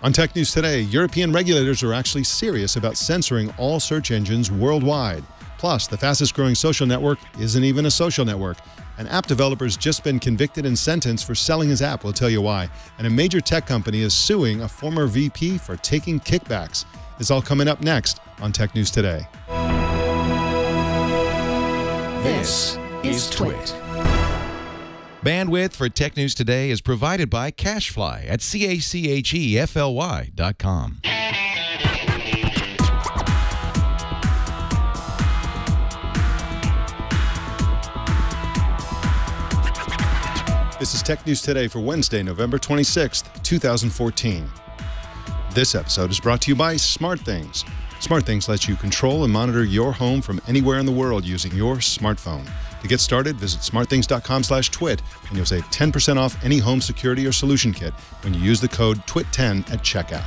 On Tech News Today, European regulators are actually serious about censoring all search engines worldwide. Plus, the fastest growing social network isn't even a social network. An app developer's just been convicted and sentenced for selling his app. We'll tell you why. And a major tech company is suing a former VP for taking kickbacks. It's all coming up next on Tech News Today. This is Twit. Bandwidth for Tech News Today is provided by CashFly at CACHEFLY.com. This is Tech News Today for Wednesday, November 26th, 2014. This episode is brought to you by SmartThings. SmartThings lets you control and monitor your home from anywhere in the world using your smartphone. To get started, visit smartthings.com/twit, and you'll save 10% off any home security or solution kit when you use the code TWIT10 at checkout.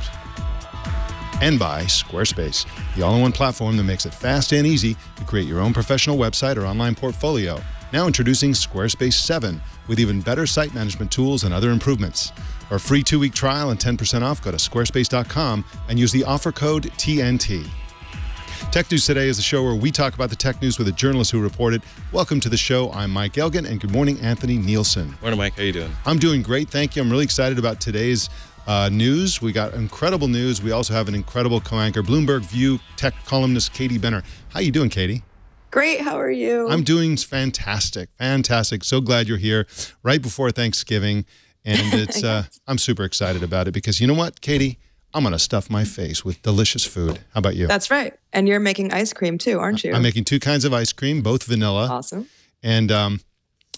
And by Squarespace, the all-in-one platform that makes it fast and easy to create your own professional website or online portfolio. Now introducing Squarespace 7 with even better site management tools and other improvements. For a free 2-week trial and 10% off, go to squarespace.com and use the offer code TNT. Tech News Today is the show where we talk about the tech news with a journalist who reported. Welcome to the show. I'm Mike Elgan, and good morning, Anthony Nielsen. Morning, Mike. How you doing? I'm doing great, thank you. I'm really excited about today's news. We got incredible news. We also have an incredible co-anchor, Bloomberg View tech columnist Katie Benner. How you doing, Katie? Great. How are you? I'm doing fantastic. Fantastic. So glad you're here right before Thanksgiving. And it's I'm super excited about it because you know what, Katie? I'm going to stuff my face with delicious food. How about you? That's right. And you're making ice cream too, aren't you? I'm making 2 kinds of ice cream, both vanilla. Awesome. And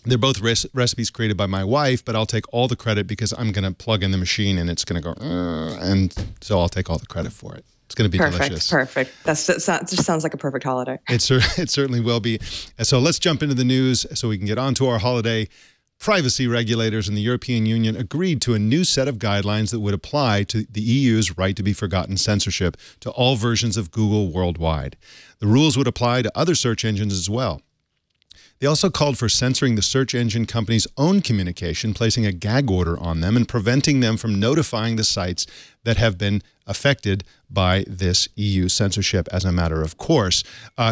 they're both recipes created by my wife, but I'll take all the credit because I'm going to plug in the machine and it's going to go, and so I'll take all the credit for it. It's going to be delicious. Perfect. That just sounds like a perfect holiday. It certainly will be. So let's jump into the news so we can get on to our holiday. Privacy regulators in the European Union agreed to a new set of guidelines that would apply to the EU's right to be forgotten censorship to all versions of Google worldwide. The rules would apply to other search engines as well. They also called for censoring the search engine company's own communication, placing a gag order on them and preventing them from notifying the sites that have been affected by this EU censorship as a matter of course.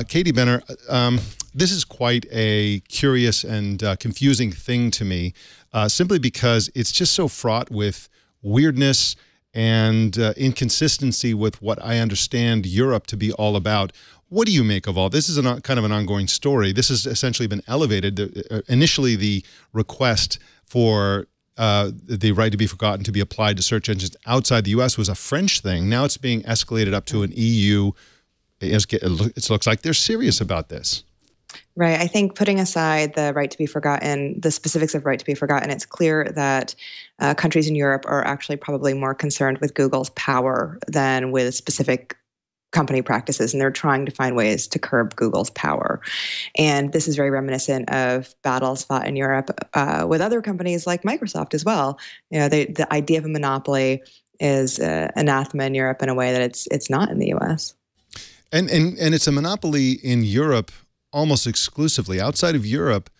Katie Benner, this is quite a curious and confusing thing to me, simply because it's just so fraught with weirdness and inconsistency with what I understand Europe to be all about. What do you make of all this? Is kind of an ongoing story. This has essentially been elevated. Initially, the request for the right to be forgotten to be applied to search engines outside the U.S. was a French thing. Now it's being escalated up to an EU. It looks like they're serious about this. Right. I think putting aside the right to be forgotten, the specifics of right to be forgotten, it's clear that countries in Europe are actually probably more concerned with Google's power than with specific company practices, and they're trying to find ways to curb Google's power. And this is very reminiscent of battles fought in Europe with other companies like Microsoft as well. You know, the idea of a monopoly is anathema in Europe in a way that it's not in the U.S. And it's a monopoly in Europe almost exclusively. Outside of Europe,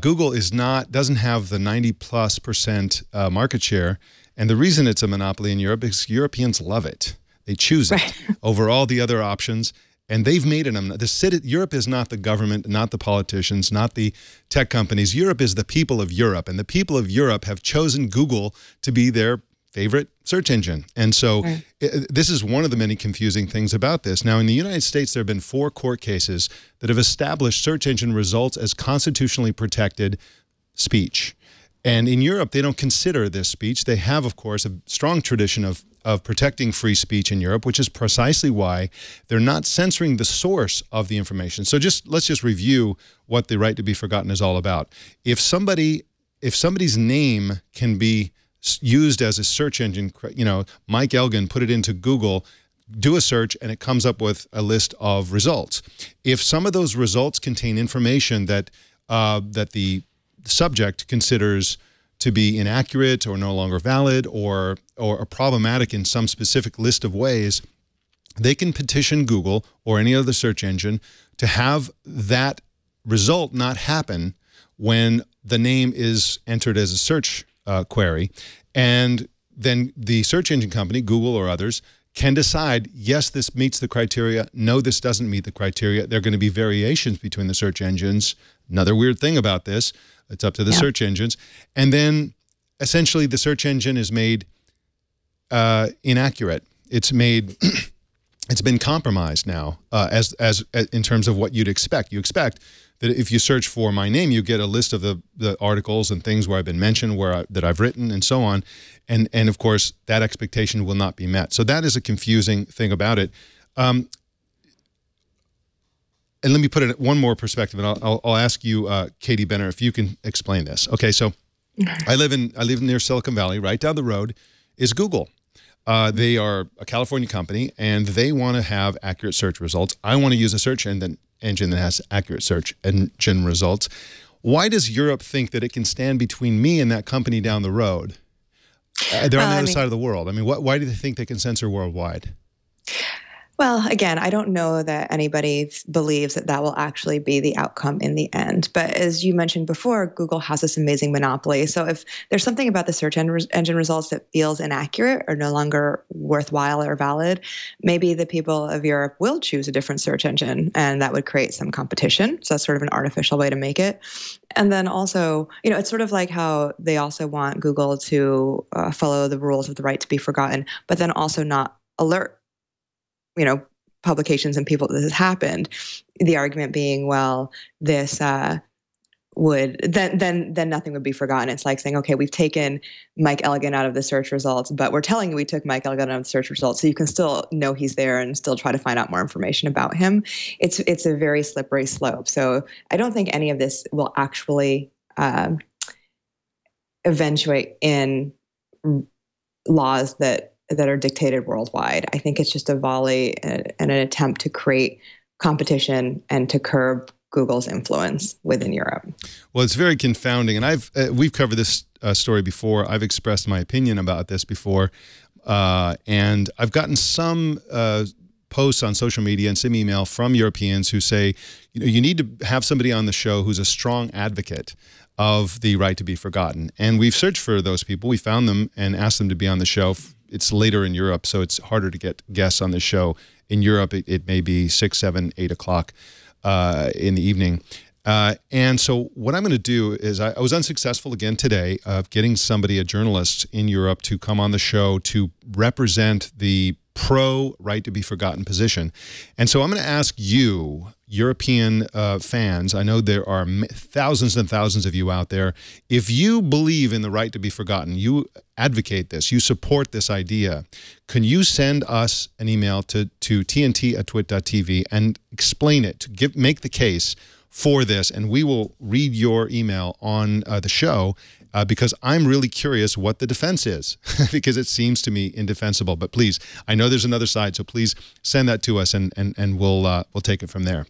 Google doesn't have the 90+% market share, and the reason it's a monopoly in Europe is Europeans love it. They choose it over all the other options, and they've made it. Europe is not the government, not the politicians, not the tech companies. Europe is the people of Europe, and the people of Europe have chosen Google to be their favorite search engine. And so this is one of the many confusing things about this. Now, in the United States, there have been 4 court cases that have established search engine results as constitutionally protected speech. And in Europe, they don't consider this speech. They have, of course, a strong tradition of protecting free speech in Europe, which is precisely why they're not censoring the source of the information. So let's just review what the right to be forgotten is all about. If somebody's name can be used as a search engine, you know, Mike Elgan, put it into Google, do a search, and it comes up with a list of results. If some of those results contain information that the subject considers to be inaccurate or no longer valid or problematic in some specific list of ways, they can petition Google or any other search engine to have that result not happen when the name is entered as a search query. And then the search engine company, Google or others, can decide, yes, this meets the criteria. No, this doesn't meet the criteria. There are going to be variations between the search engines. Another weird thing about this, it's up to the search engines. And then essentially the search engine is made inaccurate. It's made, it's been compromised now as in terms of what you'd expect. You expect that if you search for my name, you get a list of the articles and things where I've been mentioned, that I've written, and so on. And of course, that expectation will not be met. So that is a confusing thing about it. And let me put it in one more perspective, and I'll ask you, Katie Benner, if you can explain this. Okay, so I live near Silicon Valley. Right down the road is Google. They are a California company, and they want to have accurate search results. I want to use a search engine that has accurate search engine results. Why does Europe think that it can stand between me and that company down the road? They're on the other side of the world. I mean, why do they think they can censor worldwide? Well, again, I don't know that anybody believes that that will actually be the outcome in the end. But as you mentioned before, Google has this amazing monopoly. So if there's something about the search engine results that feels inaccurate or no longer worthwhile or valid, maybe the people of Europe will choose a different search engine, and that would create some competition. So that's sort of an artificial way to make it. And then also, it's sort of like how they also want Google to follow the rules of the right to be forgotten, but then also not alert publications and people that this has happened. The argument being, well, this would then nothing would be forgotten. It's like saying, okay, we've taken Mike Elgan out of the search results, but we're telling you we took Mike Elgan out of the search results, so you can still know he's there and still try to find out more information about him. It's a very slippery slope. So I don't think any of this will actually eventuate in laws that are dictated worldwide. I think it's just a volley and an attempt to create competition and to curb Google's influence within Europe. Well, it's very confounding, and we've covered this story before. I've expressed my opinion about this before, and I've gotten some posts on social media and some email from Europeans who say, you need to have somebody on the show who's a strong advocate of the right to be forgotten. And we've searched for those people. We found them and asked them to be on the show. It's later in Europe, so it's harder to get guests on the show. In Europe, it may be 6, 7, 8 o'clock in the evening. And so what I'm going to do is I was unsuccessful again today of getting somebody, a journalist in Europe, to come on the show to represent the pro right to be forgotten position. And so I'm going to ask you, European fans, I know there are thousands and thousands of you out there, if you believe in the right to be forgotten, you advocate this, you support this idea, can you send us an email to tnt@twit.tv and explain it, to make the case for this, and we will read your email on the show because I'm really curious what the defense is because it seems to me indefensible. But please, I know there's another side, so please send that to us and we'll take it from there.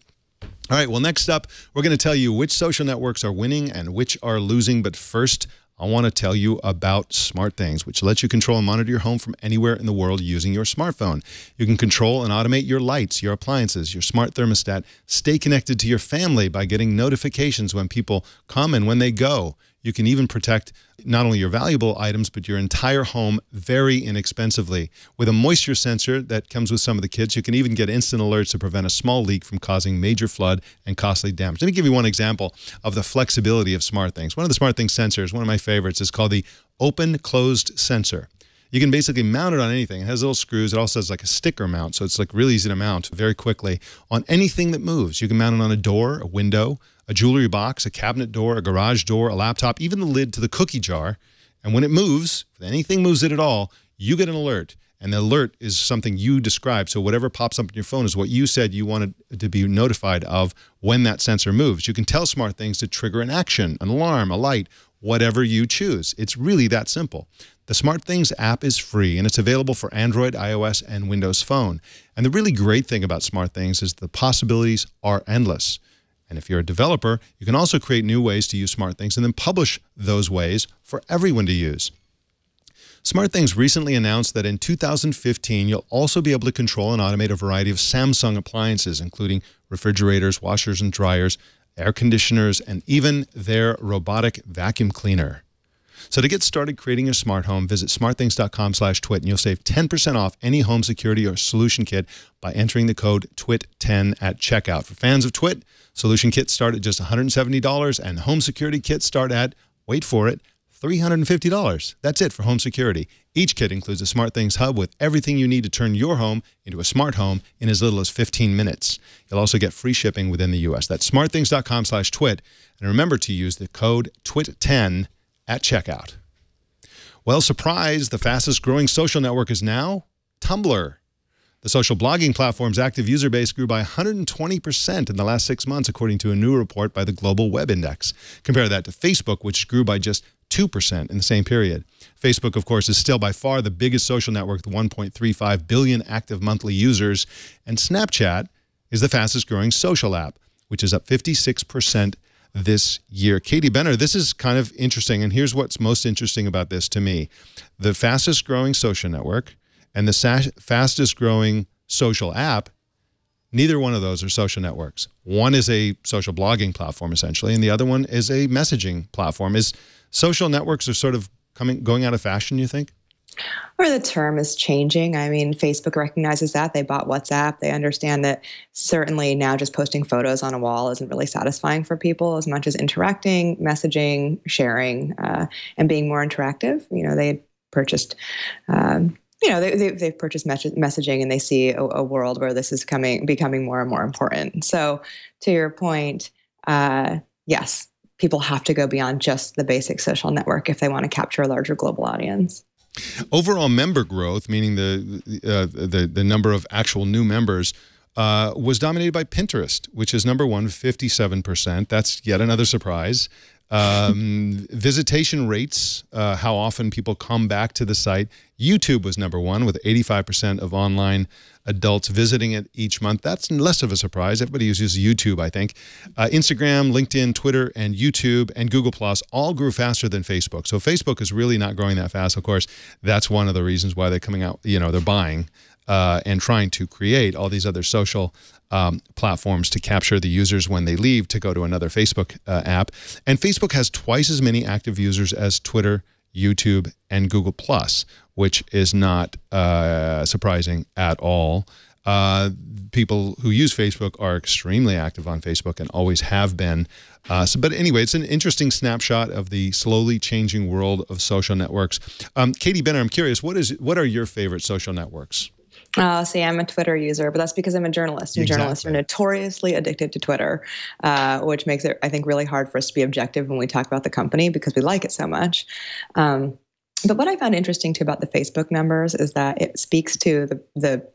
All right, well, next up, we're going to tell you which social networks are winning and which are losing. But first, I want to tell you about SmartThings, which lets you control and monitor your home from anywhere in the world using your smartphone. You can control and automate your lights, your appliances, your smart thermostat. Stay connected to your family by getting notifications when people come and when they go. You can even protect not only your valuable items, but your entire home very inexpensively. With a moisture sensor that comes with some of the kits, you can even get instant alerts to prevent a small leak from causing major flood and costly damage. Let me give you one example of the flexibility of SmartThings. One of the SmartThings sensors, one of my favorites, is called the open-closed sensor. You can basically mount it on anything. It has little screws. It also has like a sticker mount, so it's like really easy to mount very quickly on anything that moves. You can mount it on a door, a window, a jewelry box, a cabinet door, a garage door, a laptop, even the lid to the cookie jar. And when it moves, if anything moves it at all, you get an alert. And the alert is something you describe. So whatever pops up on your phone is what you said you wanted to be notified of when that sensor moves. You can tell SmartThings to trigger an action, an alarm, a light, whatever you choose. It's really that simple. The SmartThings app is free, and it's available for Android, iOS, and Windows Phone. And the really great thing about SmartThings is the possibilities are endless. And if you're a developer, you can also create new ways to use SmartThings and then publish those ways for everyone to use. SmartThings recently announced that in 2015, you'll also be able to control and automate a variety of Samsung appliances, including refrigerators, washers and dryers, air conditioners, and even their robotic vacuum cleaner. So to get started creating your smart home, visit smartthings.com/twit, and you'll save 10% off any home security or solution kit by entering the code TWIT10 at checkout. For fans of Twit, solution kits start at just $170, and home security kits start at, wait for it, $350. That's it for home security. Each kit includes a SmartThings hub with everything you need to turn your home into a smart home in as little as 15 minutes. You'll also get free shipping within the U.S. That's smartthings.com/twit. And remember to use the code TWIT10 at checkout. Well, surprise, the fastest growing social network is now Tumblr. The social blogging platform's active user base grew by 120% in the last 6 months, according to a new report by the Global Web Index. Compare that to Facebook, which grew by just 2% in the same period. Facebook, of course, is still by far the biggest social network with 1.35 billion active monthly users. And Snapchat is the fastest growing social app, which is up 56% this year. Katie Benner, this is kind of interesting, and here's what's most interesting about this to me. The fastest growing social network and the fastest growing social app, neither one of those are social networks. One is a social blogging platform, essentially, and the other one is a messaging platform. Is social networks are sort of going out of fashion, you think? Or the term is changing. I mean, Facebook recognizes that. They bought WhatsApp. They understand that certainly now just posting photos on a wall isn't really satisfying for people as much as interacting, messaging, sharing, and being more interactive. You know, they purchased they've purchased messaging, and they see a world where this is becoming more and more important. So to your point, yes, people have to go beyond just the basic social network if they want to capture a larger global audience. Overall member growth, meaning the number of actual new members, was dominated by Pinterest, which is number one, 57%. That's yet another surprise. Visitation rates, how often people come back to the site. YouTube was number one with 85% of online adults visiting it each month. That's less of a surprise. Everybody uses YouTube, I think. Instagram, LinkedIn, Twitter, and YouTube, and Google Plus all grew faster than Facebook. So Facebook is really not growing that fast. Of course, that's one of the reasons why they're coming out, you know, they're buying and trying to create all these other social platforms to capture the users when they leave to go to another Facebook app. And Facebook has twice as many active users as Twitter, YouTube, and Google Plus, which is not surprising at all. People who use Facebook are extremely active on Facebook and always have been. But anyway, it's an interesting snapshot of the slowly changing world of social networks. Katie Benner, I'm curious, what are your favorite social networks? See, I'm a Twitter user, but that's because I'm a journalist. And journalists are notoriously addicted to Twitter, which makes it, I think, really hard for us to be objective when we talk about the company because we like it so much. But what I found interesting, too, about the Facebook numbers is that it speaks to the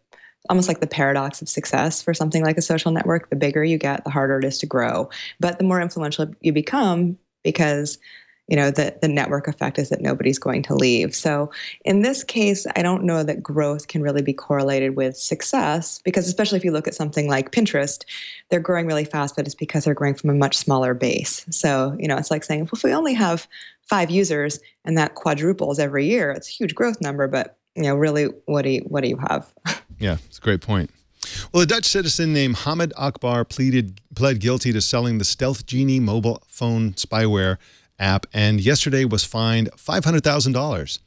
almost like the paradox of success for something like a social network. The bigger you get, the harder it is to grow. But the more influential you become because you know, the network effect is that nobody's going to leave. So in this case, I don't know that growth can really be correlated with success because especially if you look at something like Pinterest, they're growing really fast, but it's because they're growing from a much smaller base. So, you know, it's like saying, well, if we only have 5 users and that quadruples every year, it's a huge growth number, but, you know, really, what do you have? Yeah, it's a great point. Well, a Dutch citizen named Hamid Akbar pled guilty to selling the Stealth Genie mobile phone spyware app, and yesterday was fined $500,000.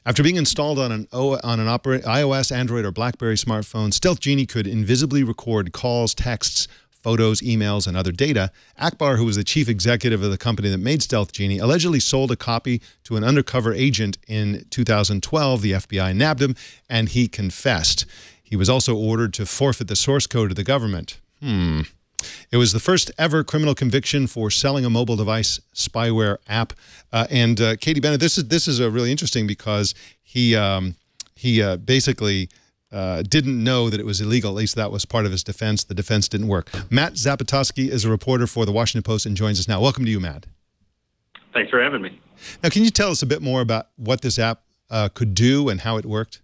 After being installed on an iOS, Android, or BlackBerry smartphone, Stealth Genie could invisibly record calls, texts, photos, emails, and other data. Akbar, who was the chief executive of the company that made Stealth Genie, allegedly sold a copy to an undercover agent in 2012. The FBI nabbed him, and he confessed. He was also ordered to forfeit the source code to the government. It was the first ever criminal conviction for selling a mobile device spyware app. And Katie Bennett, this is really interesting because he basically didn't know that it was illegal. At least that was part of his defense. The defense didn't work. Matt Zapotosky is a reporter for the Washington Post and joins us now. Welcome to you, Matt. Thanks for having me. Now, can you tell us a bit more about what this app could do and how it worked?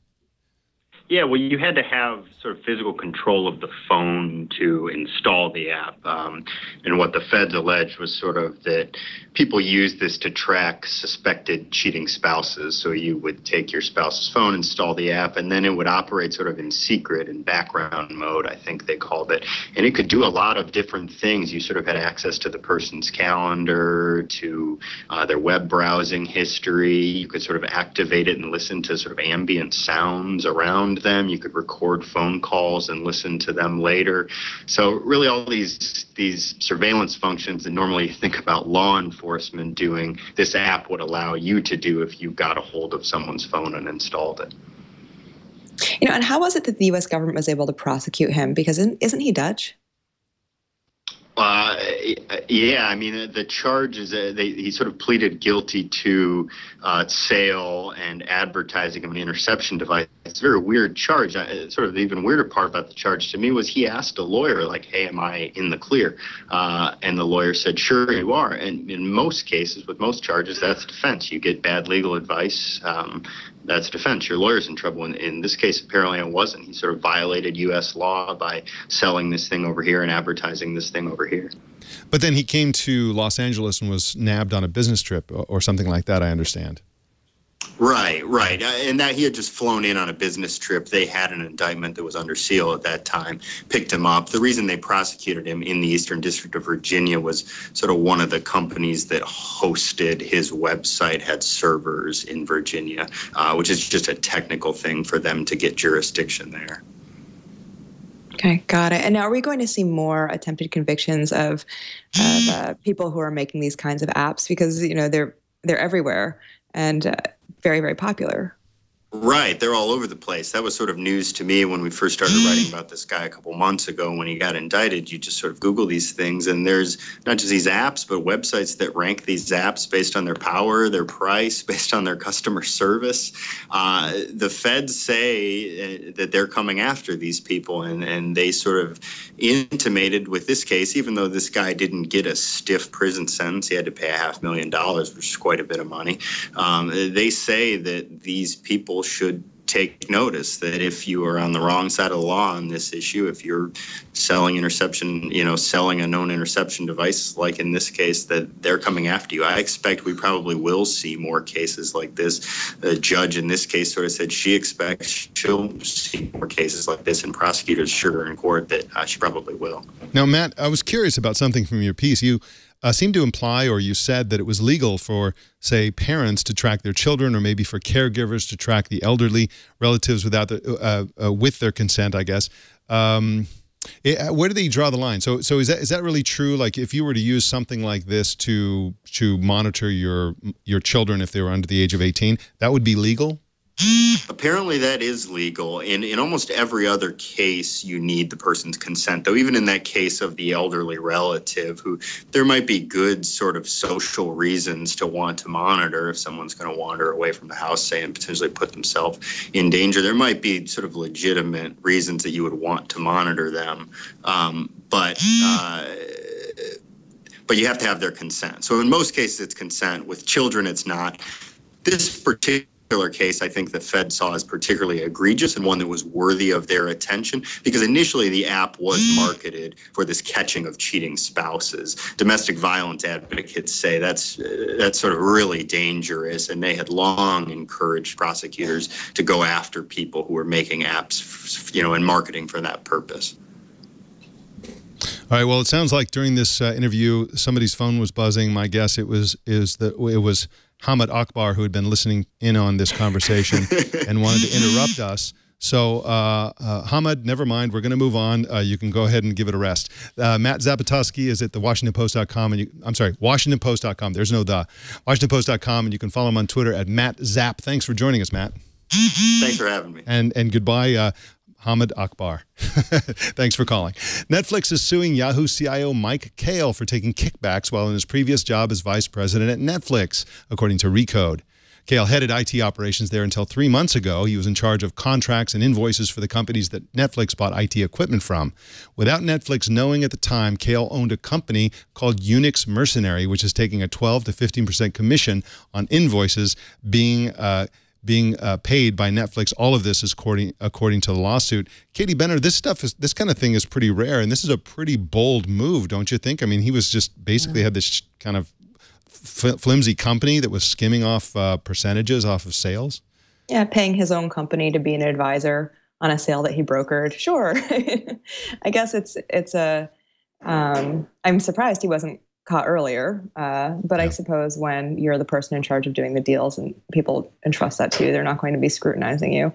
Yeah, well, you had to have sort of physical control of the phone to install the app. And what the feds alleged was sort of that people used this to track suspected cheating spouses. So you would take your spouse's phone, install the app, and then it would operate sort of in secret, in background mode, I think they called it. And it could do a lot of different things. You sort of had access to the person's calendar, to their web browsing history. You could sort of activate it and listen to sort of ambient sounds around them. You could record phone calls and listen to them later. So really all these surveillance functions that normally you think about law enforcement doing, this app would allow you to do if you got a hold of someone's phone and installed it. You know, and how was it that the U.S. government was able to prosecute him? Because isn't he Dutch? Yeah, I mean, the charge is he sort of pleaded guilty to sale and advertising of an interception device. It's a very weird charge. Sort of the even weirder part about the charge to me was he asked a lawyer, like, hey, am I in the clear? And the lawyer said, sure, you are. And in most cases, with most charges, that's defense. You get bad legal advice. That's defense. Your lawyer's in trouble. In this case, apparently it wasn't. He sort of violated U.S. law by selling this thing over here and advertising this thing over here. But then he came to Los Angeles and was nabbed on a business trip or something like that, I understand. Right, right. And that he had just flown in on a business trip. They had an indictment that was under seal at that time, picked him up. The reason they prosecuted him in the Eastern District of Virginia was sort of one of the companies that hosted his website had servers in Virginia, which is just a technical thing for them to get jurisdiction there. Okay, got it. And now are we going to see more attempted convictions of people who are making these kinds of apps? Because, you know, they're everywhere and very, very popular. Right. They're all over the place. That was sort of news to me when we first started writing about this guy a couple months ago. When he got indicted, you just sort of Google these things, and there's not just these apps, but websites that rank these apps based on their power, their price, based on their customer service. The feds say that they're coming after these people, and they sort of intimated with this case, even though this guy didn't get a stiff prison sentence, he had to pay $500,000, which is quite a bit of money. They say that these people should take notice that if you are on the wrong side of the law on this issue, if you're selling interception, selling a known interception device, like in this case, that they're coming after you. I expect we probably will see more cases like this. The judge in this case sort of said she expects she'll see more cases like this, and prosecutors sure in court that she probably will. Now, Matt, I was curious about something from your piece. You seemed to imply, or you said, that it was legal for, say, parents to track their children, or maybe for caregivers to track the elderly relatives without with their consent, I guess. Where do they draw the line? So is that really true? Like, if you were to use something like this to monitor your children if they were under the age of 18, that would be legal? Apparently that is legal. In almost every other case, you need the person's consent, though even in that case of the elderly relative, who there might be good sort of social reasons to want to monitor if someone's going to wander away from the house, say, and potentially put themselves in danger. There might be sort of legitimate reasons that you would want to monitor them, but you have to have their consent. So in most cases, it's consent. With children, it's not. This particular case, I think the Fed saw as particularly egregious and one that was worthy of their attention, because initially the app was marketed for this catching of cheating spouses. Domestic violence advocates say that's sort of really dangerous, and they had long encouraged prosecutors to go after people who were making apps, and marketing for that purpose. All right. Well, it sounds like during this interview, somebody's phone was buzzing. My guess it was Hamid Akbar, who had been listening in on this conversation and wanted to interrupt us. So, Hamid, never mind. We're going to move on. You can go ahead and give it a rest. Matt Zapotosky is at the WashingtonPost.com. I'm sorry, WashingtonPost.com. There's no the. WashingtonPost.com, and you can follow him on Twitter at MattZap. Thanks for joining us, Matt. Thanks for having me. And goodbye, Hamid Akbar. Thanks for calling. Netflix is suing Yahoo CIO Mike Kail for taking kickbacks while in his previous job as vice president at Netflix, according to Recode. Kail headed IT operations there until 3 months ago. He was in charge of contracts and invoices for the companies that Netflix bought IT equipment from. Without Netflix knowing at the time, Kail owned a company called Unix Mercenary, which is taking a 12 to 15% commission on invoices being being paid by Netflix. All of this is according to the lawsuit. Katie Benner, this kind of thing is pretty rare, and this is a pretty bold move, don't you think? I mean, he was just basically had this kind of flimsy company that was skimming off percentages off of sales. Yeah, paying his own company to be an advisor on a sale that he brokered. Sure. I guess it's a, I'm surprised he wasn't caught earlier. But I suppose when you're the person in charge of doing the deals and people entrust that to you, they're not going to be scrutinizing you.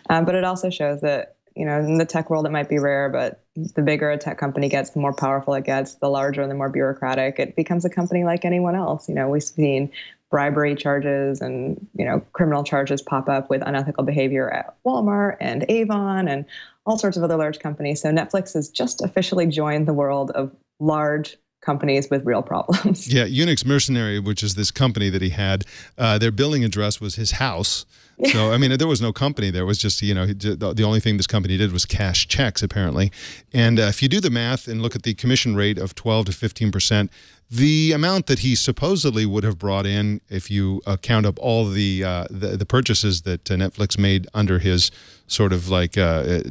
But it also shows that, you know, in the tech world, it might be rare, but the bigger a tech company gets, the more powerful it gets, the larger and the more bureaucratic, it becomes a company like anyone else. You know, we've seen bribery charges and, you know, criminal charges pop up with unethical behavior at Walmart and Avon and all sorts of other large companies. So Netflix has just officially joined the world of large companies with real problems. Yeah, Unix Mercenary, which is this company that he had, their billing address was his house. So, I mean, there was no company there. It was just, you know, the only thing this company did was cash checks, apparently. And if you do the math and look at the commission rate of 12 to 15%, the amount that he supposedly would have brought in, if you count up all the purchases that Netflix made under his sort of like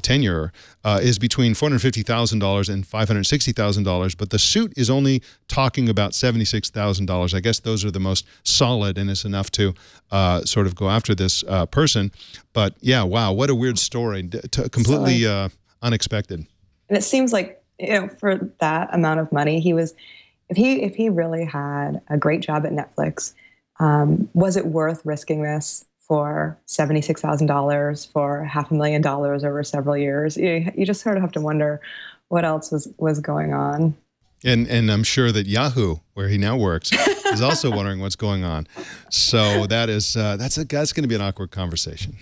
tenure, is between $450,000 and $560,000. But the suit is only talking about $76,000. I guess those are the most solid, and it's enough to sort of go after this person. But yeah, wow, what a weird story, completely unexpected. And it seems like, you know, for that amount of money, he was. If he really had a great job at Netflix, was it worth risking this for $76,000, for $500,000 over several years? You just sort of have to wonder what else was going on. And I'm sure that Yahoo, where he now works, is also wondering what's going on. So that's going to be an awkward conversation.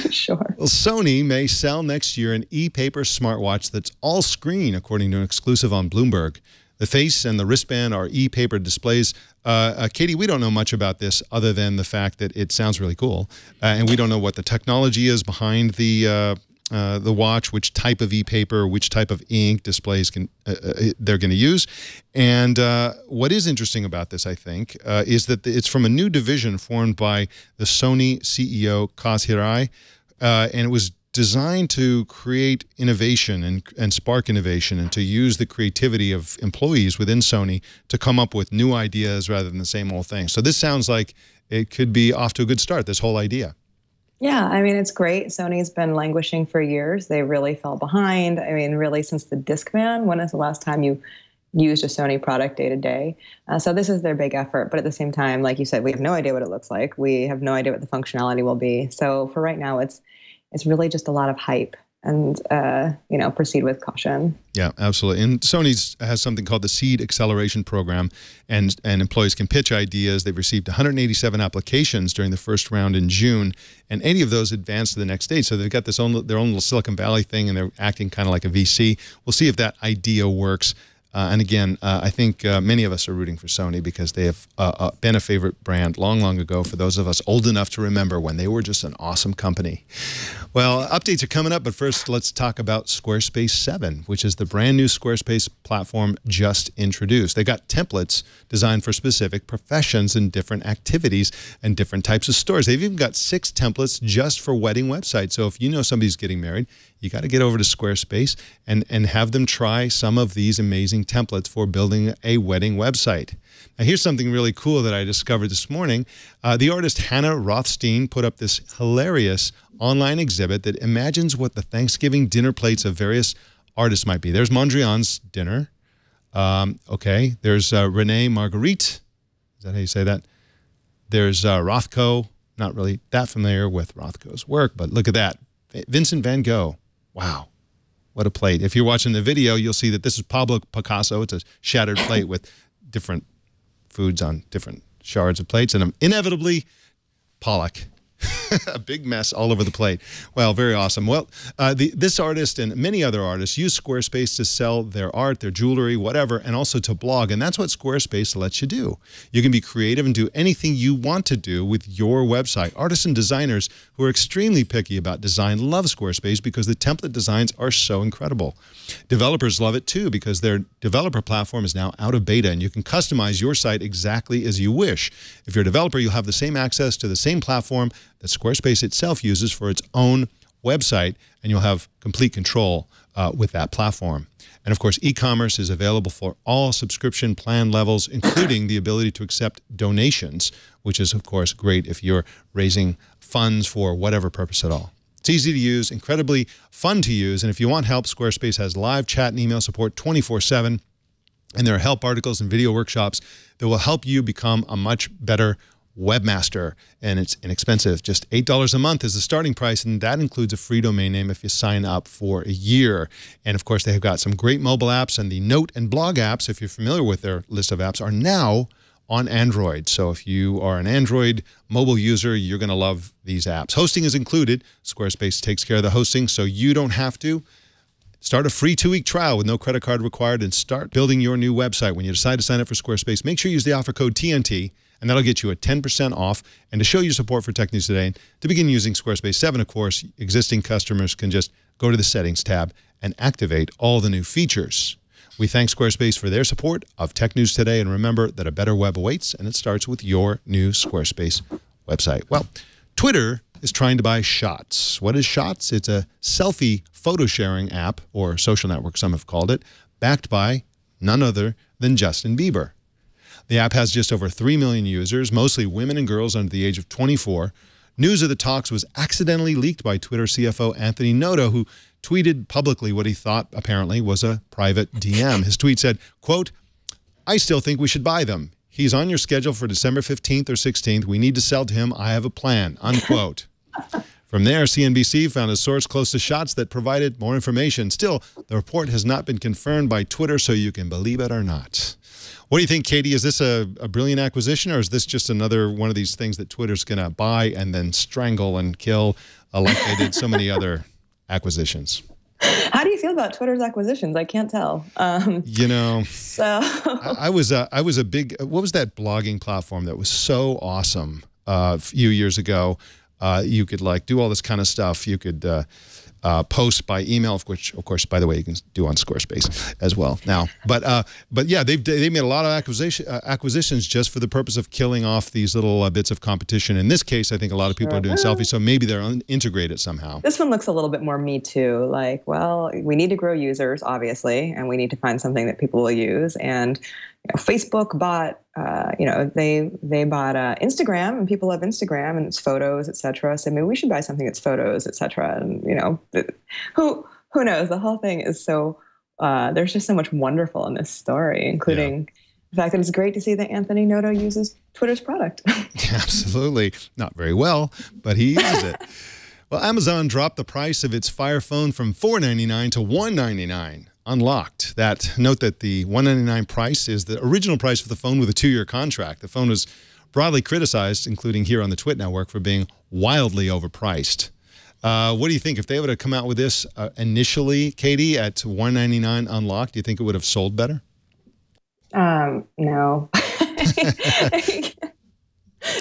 Sure. Well, Sony may sell next year an e-paper smartwatch that's all screen, according to an exclusive on Bloomberg. The face and the wristband are e-paper displays. Katie, we don't know much about this other than the fact that it sounds really cool, and we don't know what the technology is behind the watch, which type of e-paper, which type of ink displays they're going to use. And what is interesting about this, I think, is that it's from a new division formed by the Sony CEO Kaz Hirai, and it was designed to create innovation and spark innovation, and to use the creativity of employees within Sony to come up with new ideas rather than the same old thing. So this sounds like it could be off to a good start, this whole idea. Yeah, I mean, it's great. Sony's been languishing for years. They really fell behind. I mean, really since the Discman. When is the last time you used a Sony product day to day? So this is their big effort. But at the same time, like you said, we have no idea what it looks like. We have no idea what the functionality will be. So for right now, it's really just a lot of hype, and you know, proceed with caution. Yeah, absolutely. And Sony has something called the Seed Acceleration Program, and employees can pitch ideas. They've received 187 applications during the first round in June, and 80 of those advanced to the next stage. So they've got their own little Silicon Valley thing, and they're acting kind of like a VC. We'll see if that idea works. And again, I think many of us are rooting for Sony because they have been a favorite brand long, long ago for those of us old enough to remember when they were just an awesome company. Well, updates are coming up, but first let's talk about Squarespace 7, which is the brand new Squarespace platform just introduced. They got templates designed for specific professions and different activities and different types of stores. They've even got 6 templates just for wedding websites. So if you know somebody's getting married, you got to get over to Squarespace and have them try some of these amazing templates for building a wedding website. Now, here's something really cool that I discovered this morning. The artist Hannah Rothstein put up this hilarious online exhibit that imagines what the Thanksgiving dinner plates of various artists might be. There's Mondrian's dinner. Okay. There's Renee Marguerite. Is that how you say that? There's Rothko. Not really that familiar with Rothko's work, but look at that. Vincent van Gogh. Wow. What a plate. If you're watching the video, you'll see that this is Pablo Picasso. It's a shattered plate with different foods on different shards of plates. And inevitably, Pollock. A big mess all over the plate. Well, very awesome. Well, this artist and many other artists use Squarespace to sell their art, their jewelry, whatever, and also to blog. And that's what Squarespace lets you do. You can be creative and do anything you want to do with your website. Artists and designers who are extremely picky about design love Squarespace because the template designs are so incredible. Developers love it too because their developer platform is now out of beta, and you can customize your site exactly as you wish. If you're a developer, you'll have the same access to the same platform that Squarespace itself uses for its own website, and you'll have complete control with that platform. And of course, e-commerce is available for all subscription plan levels, including the ability to accept donations, which is, of course, great if you're raising funds for whatever purpose at all. It's easy to use, incredibly fun to use, and if you want help, Squarespace has live chat and email support 24/7, and there are help articles and video workshops that will help you become a much better webmaster, and it's inexpensive. Just $8 a month is the starting price, and that includes a free domain name if you sign up for a year. And of course, they've got some great mobile apps, and the Note and Blog apps, if you're familiar with their list of apps, are now on Android. So if you are an Android mobile user, you're going to love these apps. Hosting is included. Squarespace takes care of the hosting, so you don't have to. Start a free 2-week trial with no credit card required and start building your new website. When you decide to sign up for Squarespace, make sure you use the offer code TNT, and that'll get you a 10% off. And to show your support for Tech News Today, to begin using Squarespace 7, of course, existing customers can just go to the Settings tab and activate all the new features. We thank Squarespace for their support of Tech News Today, and remember that a better web awaits, and it starts with your new Squarespace website. Well, Twitter is trying to buy Shots. What is Shots? It's a selfie photo sharing app, or social network, some have called it, backed by none other than Justin Bieber. The app has just over 3 million users, mostly women and girls under the age of 24. News of the talks was accidentally leaked by Twitter CFO Anthony Noto, who tweeted publicly what he thought apparently was a private DM. His tweet said, quote, "I still think we should buy them. He's on your schedule for December 15th or 16th. We need to sell to him. I have a plan," unquote. From there, CNBC found a source close to Shots that provided more information. Still, the report has not been confirmed by Twitter, so you can believe it or not. What do you think, Katie? Is this a brilliant acquisition, or is this just another one of these things that Twitter's going to buy and then strangle and kill like they did so many other acquisitions? How do you feel about Twitter's acquisitions? I can't tell. You know, so I was a big, what was that blogging platform that was so awesome a few years ago? You could like do all this kind of stuff. You could post by email, which of course, by the way, you can do on Squarespace as well now. But yeah, they made a lot of acquisitions just for the purpose of killing off these little bits of competition. In this case, I think a lot of people are doing selfies, so maybe they're integrated somehow. This one looks a little bit more Me Too. Like, well, we need to grow users, obviously, and we need to find something that people will use. And Facebook bought, they bought Instagram, and people love Instagram and it's photos, etc. So maybe we should buy something that's photos, etc. And who knows? The whole thing is so. There's just so much wonderful in this story, including the fact that it's great to see that Anthony Noto uses Twitter's product. Absolutely, not very well, but he uses it. Well, Amazon dropped the price of its Fire Phone from $499 to $199. Unlocked. Note that the $199 price is the original price for the phone with a 2-year contract. The phone was broadly criticized, including here on the Twit Network, for being wildly overpriced. What do you think? If they would have come out with this initially, Katie, at $199 unlocked, do you think it would have sold better? No.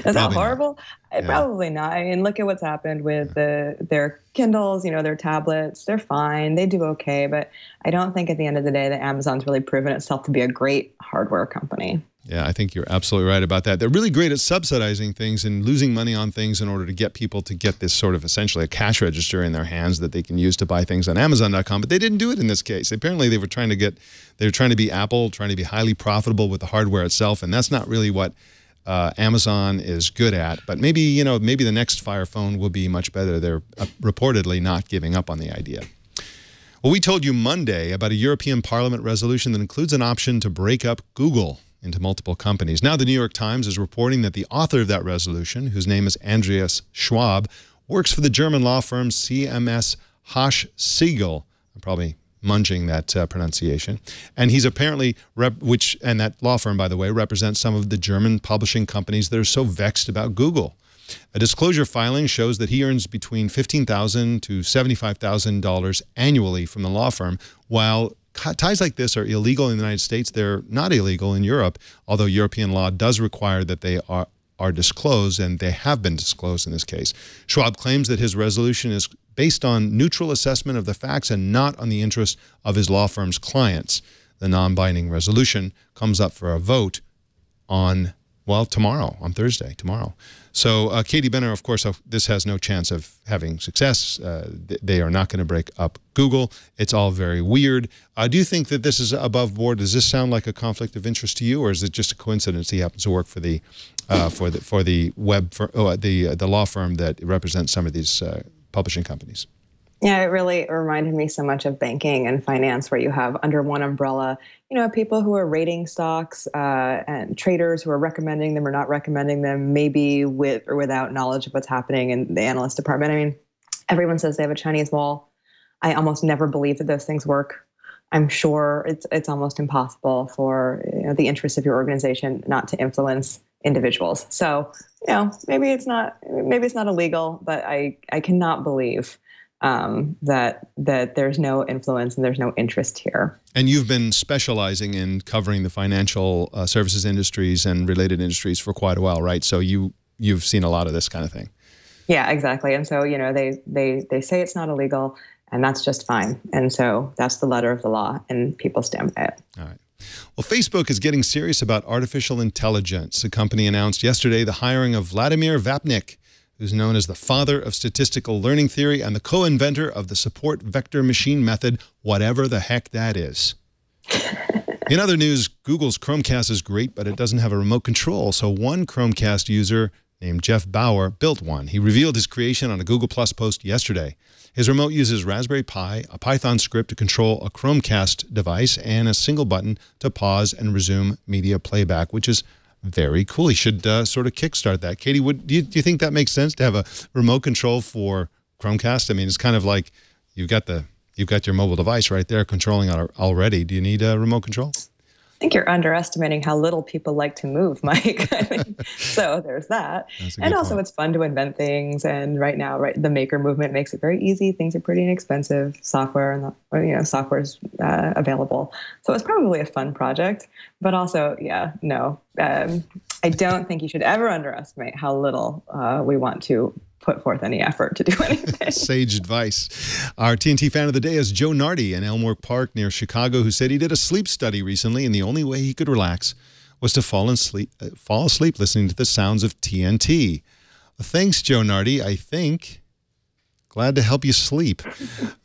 Is that horrible? Yeah. Probably not. I mean, look at what's happened with their Kindles, their tablets. They're fine. They do okay. But I don't think at the end of the day that Amazon's really proven itself to be a great hardware company. Yeah, I think you're absolutely right about that. They're really great at subsidizing things and losing money on things in order to get people to get this sort of essentially a cash register in their hands that they can use to buy things on Amazon.com. But they didn't do it in this case. Apparently, they were trying to be Apple, trying to be highly profitable with the hardware itself, and that's not really what Amazon is good at. But maybe maybe the next Fire Phone will be much better. They're reportedly not giving up on the idea. Well, we told you Monday about a European Parliament resolution that includes an option to break up Google into multiple companies. Now the New York Times is reporting that the author of that resolution, whose name is Andreas Schwab, works for the German law firm CMS Hasch Siegel. I'm probably munging that pronunciation. And he's apparently, and that law firm, by the way, represents some of the German publishing companies that are so vexed about Google. A disclosure filing shows that he earns between $15,000 to $75,000 annually from the law firm. While ties like this are illegal in the United States, they're not illegal in Europe, although European law does require that they are disclosed, and they have been disclosed in this case. Schwab claims that his resolution is based on neutral assessment of the facts and not on the interest of his law firm's clients. The non-binding resolution comes up for a vote on Well, tomorrow, on Thursday, tomorrow. So Katie Benner, of course, this has no chance of having success. They are not going to break up Google. It's all very weird. Do you think that this is above board? Does this sound like a conflict of interest to you, or is it just a coincidence he happens to work for the the law firm that represents some of these publishing companies? Yeah, it really reminded me so much of banking and finance, where you have under one umbrella, people who are rating stocks and traders who are recommending them or not recommending them, maybe with or without knowledge of what's happening in the analyst department. I mean, everyone says they have a Chinese wall. I almost never believe that those things work. I'm sure it's almost impossible for the interests of your organization not to influence individuals. So, maybe it's not illegal, but I cannot believe that there's no influence and there's no interest here. And you've been specializing in covering the financial services industries and related industries for quite a while, right? So you've seen a lot of this kind of thing. Yeah, exactly. And so they say it's not illegal, and that's just fine. And so that's the letter of the law, and people stand by it. All right. Well, Facebook is getting serious about artificial intelligence. The company announced yesterday the hiring of Vladimir Vapnik, who's known as the father of statistical learning theory and the co-inventor of the support vector machine method, whatever the heck that is. In other news, Google's Chromecast is great, but it doesn't have a remote control. So one Chromecast user named Jeff Bauer built one. He revealed his creation on a Google Plus post yesterday. His remote uses Raspberry Pi, a Python script to control a Chromecast device, and a single button to pause and resume media playback, which is very cool. He should sort of kickstart that. Katie, do you think that makes sense to have a remote control for Chromecast? I mean, it's kind of like you've got your mobile device right there controlling it already. Do you need a remote control? I think you're underestimating how little people like to move, Mike. So there's that. And also point. It's fun to invent things. And right now, the maker movement makes it very easy. Things are pretty inexpensive. Software and software is available. So it's probably a fun project. But also, I don't think you should ever underestimate how little we want to put forth any effort to do anything. Sage advice. Our TNT fan of the day is Joe Nardi in Elmore Park near Chicago, who said he did a sleep study recently, and the only way he could relax was to fall asleep listening to the sounds of TNT. Thanks, Joe Nardi. I think. Glad to help you sleep.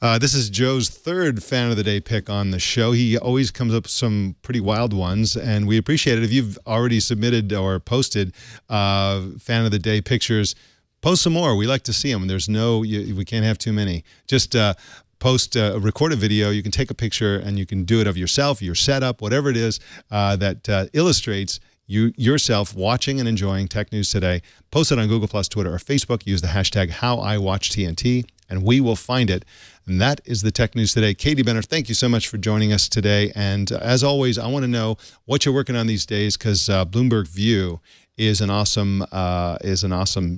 This is Joe's third fan of the day pick on the show. He always comes up with some pretty wild ones, and we appreciate it. If you've already submitted or posted fan of the day pictures, post some more. We like to see them. There's we can't have too many. Just record a video. You can take a picture, and you can do it of yourself, your setup, whatever it is that illustrates yourself watching and enjoying Tech News Today. Post it on Google+, Twitter, or Facebook. Use the hashtag HowIWatchTNT, and we will find it. And that is the Tech News Today. Katie Benner, thank you so much for joining us today. And as always, I want to know what you're working on these days, because Bloomberg View is an awesome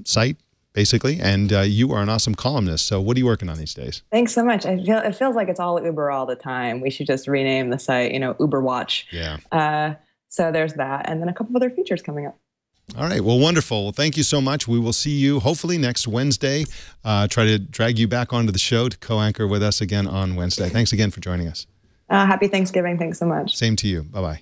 site, basically, and you are an awesome columnist. So what are you working on these days? Thanks so much. It feels like it's all Uber all the time. We should just rename the site, Uber Watch. Yeah. So there's that, and then a couple of other features coming up. All right. Well, wonderful. Well, thank you so much. We will see you hopefully next Wednesday. Try to drag you back onto the show to co-anchor with us again on Wednesday. Thanks again for joining us. Happy Thanksgiving. Thanks so much. Same to you. Bye-bye.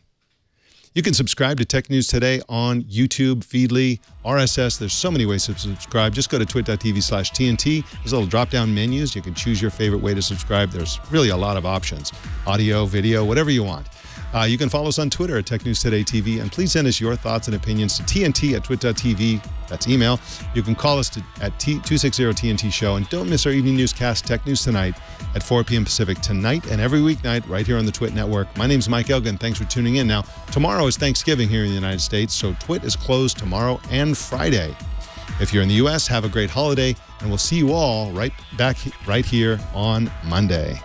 You can subscribe to Tech News Today on YouTube, Feedly, RSS. There's so many ways to subscribe. Just go to twit.tv/TNT. There's little drop-down menus. You can choose your favorite way to subscribe. There's really a lot of options. Audio, video, whatever you want. You can follow us on Twitter at Tech News Today TV, and please send us your thoughts and opinions to TNT@twit.tv. That's email. You can call us at 260-TNT Show, and don't miss our evening newscast, Tech News Tonight, at 4 p.m. Pacific tonight and every weeknight right here on the Twit Network. My name's Mike Elgan. Thanks for tuning in. Now, tomorrow is Thanksgiving here in the United States, so Twit is closed tomorrow and Friday. If you're in the U.S., have a great holiday, and we'll see you all right here on Monday.